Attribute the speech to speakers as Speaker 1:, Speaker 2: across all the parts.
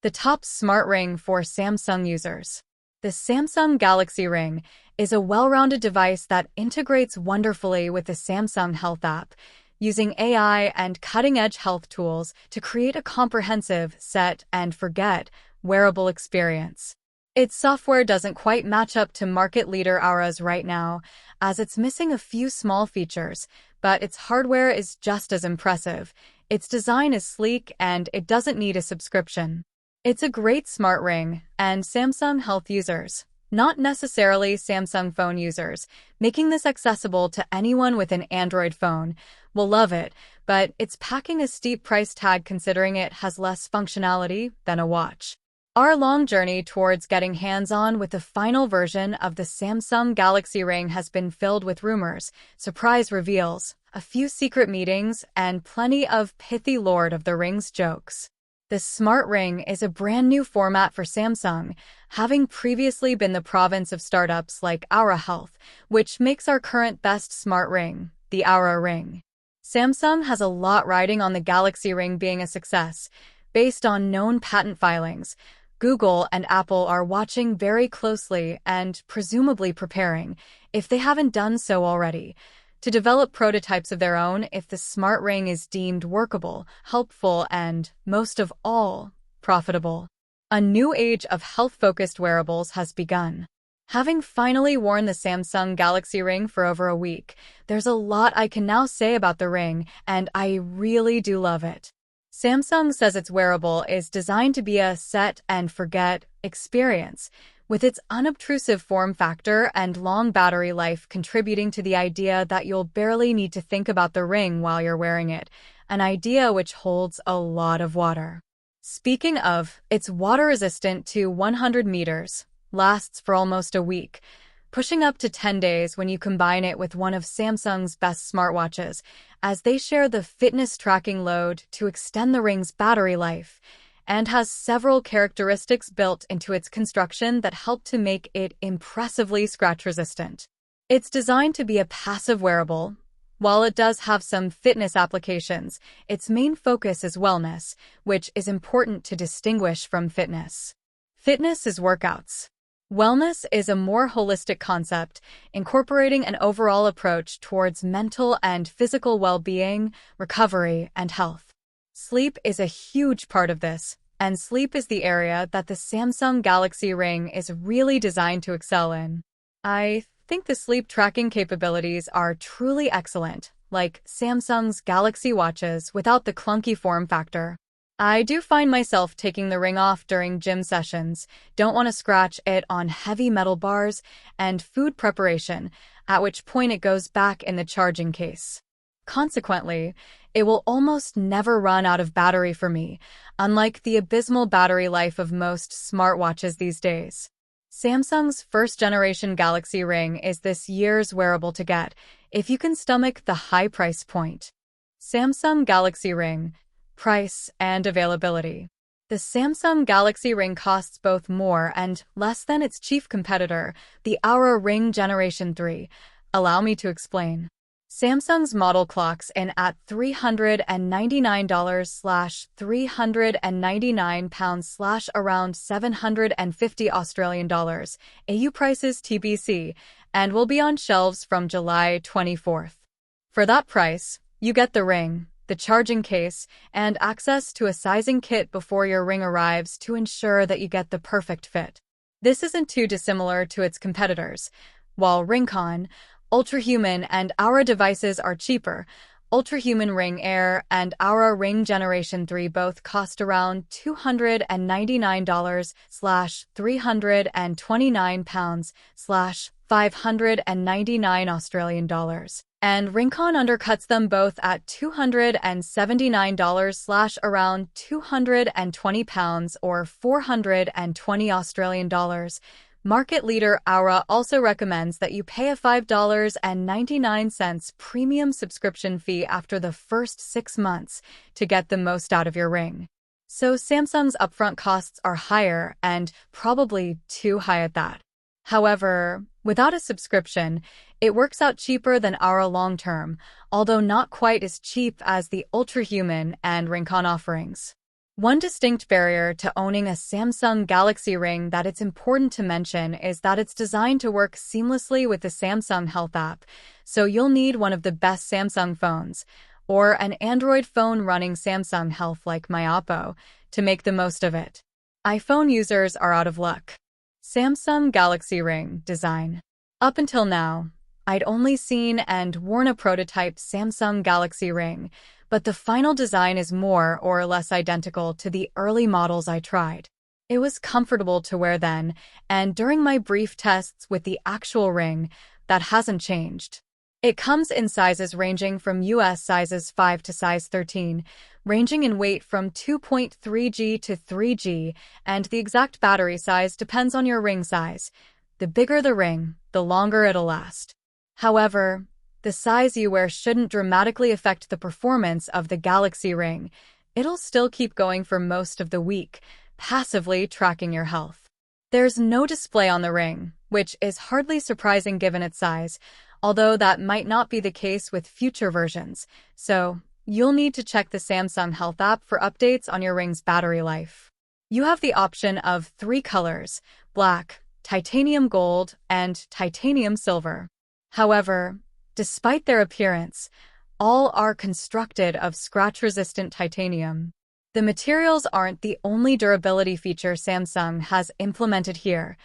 Speaker 1: The top smart ring for Samsung users. The Samsung Galaxy Ring is a well-rounded device that integrates wonderfully with the Samsung Health app, using AI and cutting-edge health tools to create a comprehensive set and forget wearable experience. Its software doesn't quite match up to market leader Oura's right now, as it's missing a few small features, but its hardware is just as impressive. Its design is sleek and it doesn't need a subscription. It's a great smart ring, and Samsung Health users, not necessarily Samsung phone users, making this accessible to anyone with an Android phone, will love it, but it's packing a steep price tag considering it has less functionality than a watch. Our long journey towards getting hands-on with the final version of the Samsung Galaxy Ring has been filled with rumors, surprise reveals, a few secret meetings, and plenty of pithy Lord of the Rings jokes. The Smart Ring is a brand new format for Samsung, having previously been the province of startups like Oura Health, which makes our current best smart ring, the Oura Ring. Samsung has a lot riding on the Galaxy Ring being a success. Based on known patent filings, Google and Apple are watching very closely and presumably preparing, if they haven't done so already, to develop prototypes of their own if the smart ring is deemed workable, helpful, and, most of all, profitable. A new age of health-focused wearables has begun. Having finally worn the Samsung Galaxy Ring for over a week, there's a lot I can now say about the ring, and I really do love it. Samsung says its wearable is designed to be a set-and-forget experience, with its unobtrusive form factor and long battery life contributing to the idea that you'll barely need to think about the ring while you're wearing it, an idea which holds a lot of water. Speaking of, it's water-resistant to 100 meters, lasts for almost a week, pushing up to 10 days when you combine it with one of Samsung's best smartwatches, as they share the fitness tracking load to extend the ring's battery life, and has several characteristics built into its construction that help to make it impressively scratch-resistant. It's designed to be a passive wearable. While it does have some fitness applications, its main focus is wellness, which is important to distinguish from fitness. Fitness is workouts. Wellness is a more holistic concept, incorporating an overall approach towards mental and physical well-being, recovery, and health. Sleep is a huge part of this, and sleep is the area that the Samsung Galaxy Ring is really designed to excel in. I think the sleep tracking capabilities are truly excellent, like Samsung's Galaxy watches without the clunky form factor. I do find myself taking the ring off during gym sessions, don't want to scratch it on heavy metal bars, and food preparation, at which point it goes back in the charging case. Consequently, it will almost never run out of battery for me, unlike the abysmal battery life of most smartwatches these days. Samsung's first-generation Galaxy Ring is this year's wearable to get, if you can stomach the high price point. Samsung Galaxy Ring, price and availability. The Samsung Galaxy Ring costs both more and less than its chief competitor, the Oura Ring Generation 3. Allow me to explain. Samsung's model clocks in at $399/£399 around £750 AU prices TBC, and will be on shelves from July 24th. For that price, you get the ring, the charging case, and access to a sizing kit before your ring arrives to ensure that you get the perfect fit. This isn't too dissimilar to its competitors. While Ringcon, Ultrahuman, and Oura devices are cheaper, Ultrahuman Ring Air and Oura Ring Generation 3 both cost around £299/£599 and Ringcon undercuts them both at $279 around £220 or £420. Market leader Oura also recommends that you pay a $5.99 premium subscription fee after the first 6 months to get the most out of your ring. So Samsung's upfront costs are higher and probably too high at that. However, without a subscription, it works out cheaper than Oura long-term, although not quite as cheap as the Ultrahuman and Ringcon offerings. One distinct barrier to owning a Samsung Galaxy Ring that it's important to mention is that it's designed to work seamlessly with the Samsung Health app, so you'll need one of the best Samsung phones, or an Android phone running Samsung Health like my Oppo, to make the most of it. iPhone users are out of luck. Samsung Galaxy Ring design. Up until now, I'd only seen and worn a prototype Samsung Galaxy Ring, but the final design is more or less identical to the early models I tried. It was comfortable to wear then, and during my brief tests with the actual ring, that hasn't changed. It comes in sizes ranging from US sizes 5 to size 13, ranging in weight from 2.3G to 3G, and the exact battery size depends on your ring size. The bigger the ring, the longer it'll last. However, the size you wear shouldn't dramatically affect the performance of the Galaxy Ring. It'll still keep going for most of the week, passively tracking your health. There's no display on the ring, which is hardly surprising given its size, although that might not be the case with future versions, so you'll need to check the Samsung Health app for updates on your ring's battery life. You have the option of 3 colors: black, titanium gold, and titanium silver. However, despite their appearance, all are constructed of scratch-resistant titanium. The materials aren't the only durability feature Samsung has implemented here.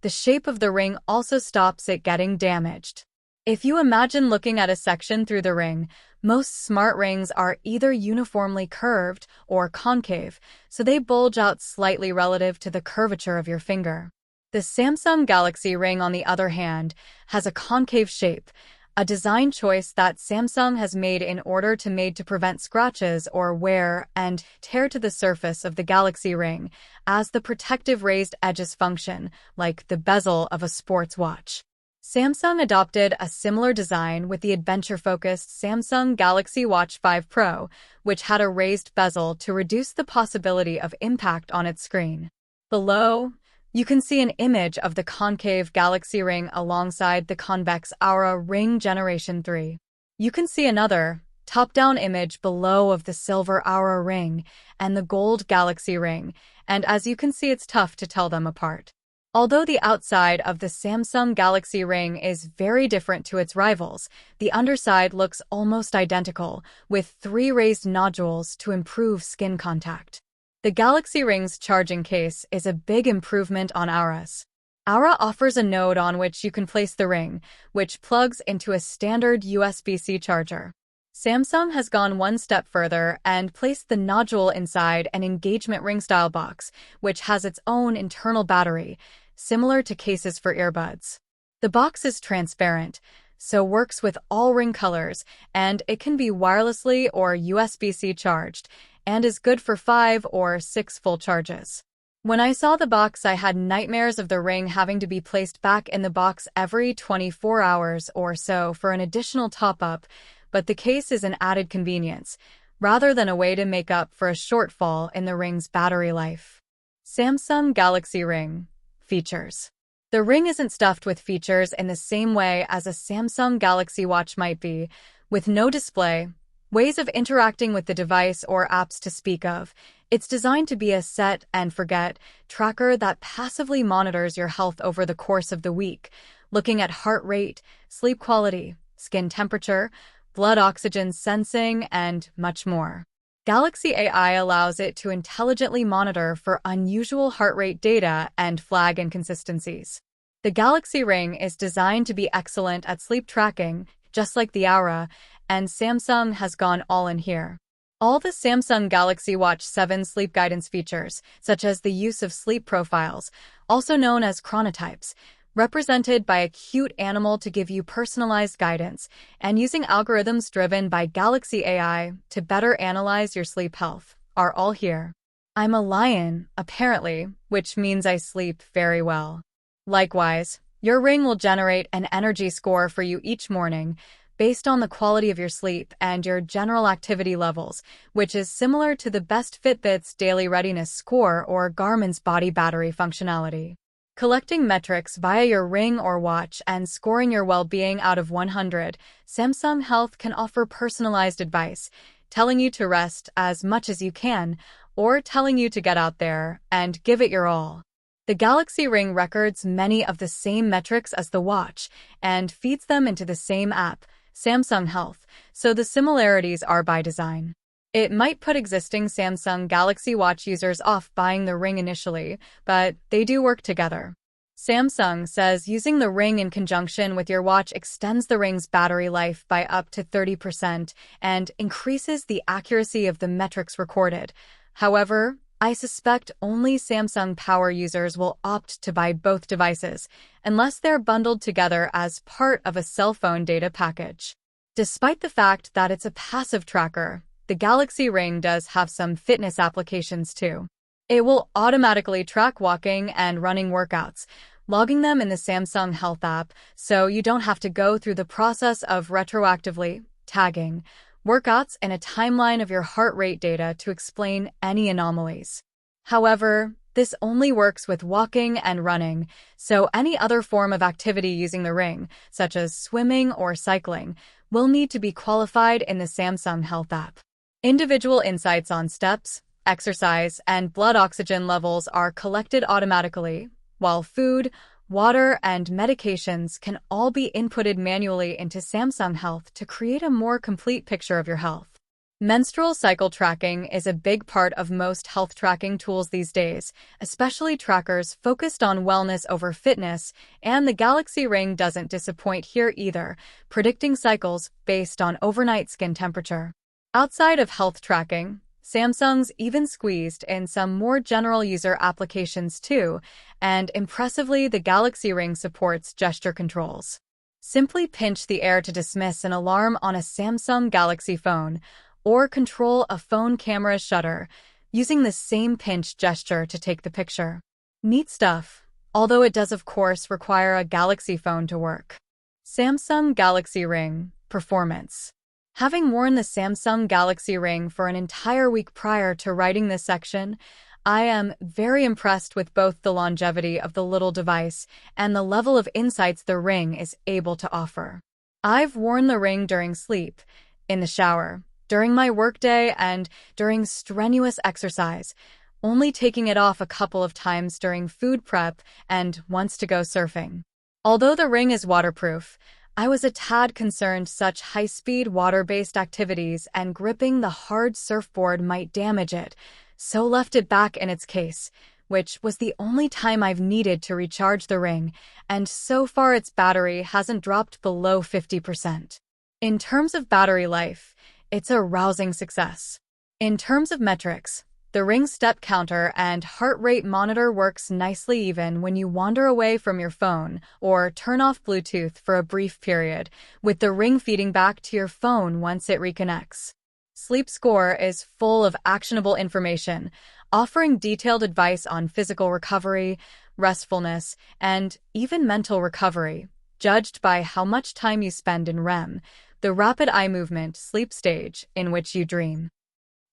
Speaker 1: The shape of the ring also stops it getting damaged. If you imagine looking at a section through the ring, most smart rings are either uniformly curved or concave, so they bulge out slightly relative to the curvature of your finger. The Samsung Galaxy Ring, on the other hand, has a concave shape, a design choice that Samsung has made in order to prevent scratches or wear and tear to the surface of the Galaxy Ring, as the protective raised edges function, like the bezel of a sports watch. Samsung adopted a similar design with the adventure-focused Samsung Galaxy Watch 5 Pro, which had a raised bezel to reduce the possibility of impact on its screen. Below, you can see an image of the concave Galaxy Ring alongside the convex Oura Ring Generation 3. You can see another, top-down image below of the silver Oura Ring and the gold Galaxy Ring, and as you can see, it's tough to tell them apart. Although the outside of the Samsung Galaxy Ring is very different to its rivals, the underside looks almost identical, with 3 raised nodules to improve skin contact. The Galaxy Ring's charging case is a big improvement on Oura's. Oura offers a node on which you can place the ring, which plugs into a standard USB-C charger. Samsung has gone one step further and placed the nodule inside an engagement ring-style box, which has its own internal battery, similar to cases for earbuds. The box is transparent, so works with all ring colors, and it can be wirelessly or USB-C charged, and is good for 5 or 6 full charges. When I saw the box, I had nightmares of the ring having to be placed back in the box every 24 hours or so for an additional top-up, but the case is an added convenience, rather than a way to make up for a shortfall in the ring's battery life. Samsung Galaxy Ring. Features. The ring isn't stuffed with features in the same way as a Samsung Galaxy Watch might be, with no display, ways of interacting with the device or apps to speak of. It's designed to be a set-and-forget tracker that passively monitors your health over the course of the week, looking at heart rate, sleep quality, skin temperature, blood oxygen sensing, and much more. Galaxy AI allows it to intelligently monitor for unusual heart rate data and flag inconsistencies. The Galaxy Ring is designed to be excellent at sleep tracking, just like the Oura, and Samsung has gone all in here. All the Samsung Galaxy Watch 7 sleep guidance features, such as the use of sleep profiles, also known as chronotypes, represented by a cute animal to give you personalized guidance, and using algorithms driven by Galaxy AI to better analyze your sleep health, are all here. I'm a lion, apparently, which means I sleep very well. Likewise, your ring will generate an energy score for you each morning, based on the quality of your sleep and your general activity levels, which is similar to the best Fitbit's daily readiness score or Garmin's body battery functionality. Collecting metrics via your ring or watch and scoring your well-being out of 100, Samsung Health can offer personalized advice, telling you to rest as much as you can, or telling you to get out there and give it your all. The Galaxy Ring records many of the same metrics as the watch and feeds them into the same app, Samsung Health, so the similarities are by design. It might put existing Samsung Galaxy Watch users off buying the Ring initially, but they do work together. Samsung says using the Ring in conjunction with your watch extends the Ring's battery life by up to 30% and increases the accuracy of the metrics recorded. However, I suspect only Samsung Power users will opt to buy both devices, unless they're bundled together as part of a cell phone data package. Despite the fact that it's a passive tracker, the Galaxy Ring does have some fitness applications too. It will automatically track walking and running workouts, logging them in the Samsung Health app, so you don't have to go through the process of retroactively tagging workouts in a timeline of your heart rate data to explain any anomalies. However, this only works with walking and running, so any other form of activity using the Ring, such as swimming or cycling, will need to be qualified in the Samsung Health app. Individual insights on steps, exercise, and blood oxygen levels are collected automatically, while food, water, and medications can all be inputted manually into Samsung Health to create a more complete picture of your health. Menstrual cycle tracking is a big part of most health tracking tools these days, especially trackers focused on wellness over fitness, and the Galaxy Ring doesn't disappoint here either, predicting cycles based on overnight skin temperature. Outside of health tracking, Samsung's even squeezed in some more general user applications too, and impressively the Galaxy Ring supports gesture controls. Simply pinch the air to dismiss an alarm on a Samsung Galaxy phone, or control a phone camera shutter, using the same pinch gesture to take the picture. Neat stuff, although it does of course require a Galaxy phone to work. Samsung Galaxy Ring Performance. Having worn the Samsung Galaxy Ring for an entire week prior to writing this section, I am very impressed with both the longevity of the little device and the level of insights the Ring is able to offer. I've worn the Ring during sleep, in the shower, during my workday, and during strenuous exercise, only taking it off a couple of times during food prep and once to go surfing. Although the Ring is waterproof, I was a tad concerned such high-speed water-based activities and gripping the hard surfboard might damage it, so left it back in its case, which was the only time I've needed to recharge the Ring, and so far its battery hasn't dropped below 50%. In terms of battery life, it's a rousing success. In terms of metrics, the Ring step counter and heart rate monitor works nicely even when you wander away from your phone or turn off Bluetooth for a brief period, with the Ring feeding back to your phone once it reconnects. Sleep Score is full of actionable information, offering detailed advice on physical recovery, restfulness, and even mental recovery, judged by how much time you spend in REM, the rapid eye movement sleep stage in which you dream.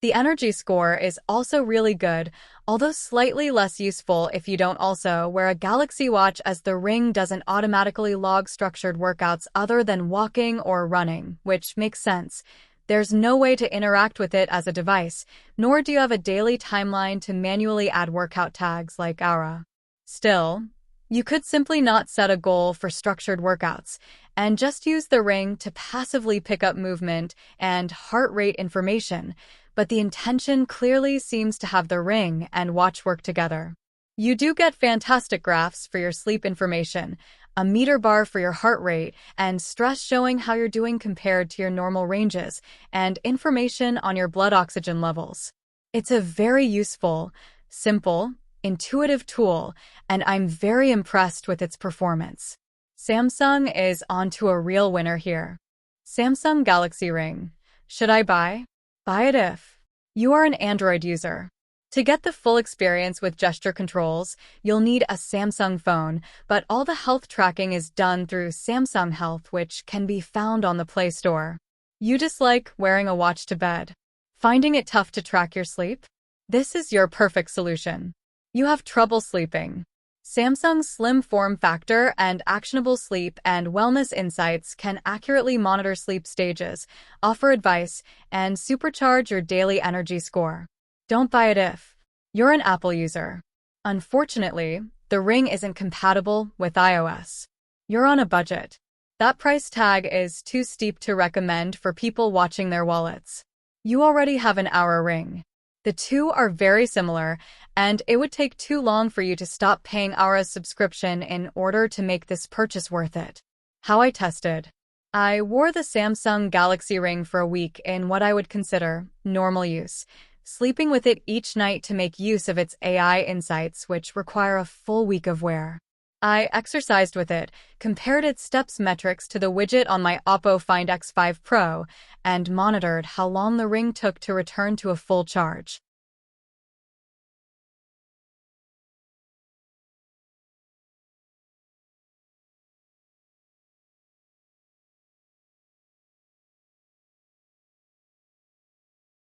Speaker 1: The energy score is also really good, although slightly less useful if you don't also wear a Galaxy Watch, as the Ring doesn't automatically log structured workouts other than walking or running, which makes sense. There's no way to interact with it as a device, nor do you have a daily timeline to manually add workout tags like Oura. Still, you could simply not set a goal for structured workouts and just use the Ring to passively pick up movement and heart rate information, but the intention clearly seems to have the Ring and watch work together. You do get fantastic graphs for your sleep information, a meter bar for your heart rate, and stress showing how you're doing compared to your normal ranges, and information on your blood oxygen levels. It's a very useful, simple, intuitive tool, and I'm very impressed with its performance. Samsung is onto a real winner here. Samsung Galaxy Ring. Should I buy? Buy it if you are an Android user. To get the full experience with gesture controls, you'll need a Samsung phone, but all the health tracking is done through Samsung Health, which can be found on the Play Store. You dislike wearing a watch to bed? Finding it tough to track your sleep? This is your perfect solution. You have trouble sleeping? Samsung's slim form factor and actionable sleep and wellness insights can accurately monitor sleep stages, offer advice, and supercharge your daily energy score. Don't buy it if you're an Apple user. Unfortunately, the Ring isn't compatible with iOS. You're on a budget. That price tag is too steep to recommend for people watching their wallets. You already have an Oura Ring. The two are very similar, and it would take too long for you to stop paying Oura's subscription in order to make this purchase worth it. How I tested. I wore the Samsung Galaxy Ring for a week in what I would consider normal use, sleeping with it each night to make use of its AI insights, which require a full week of wear. I exercised with it, compared its steps metrics to the widget on my Oppo Find X5 Pro, and monitored how long the ring took to return to a full charge.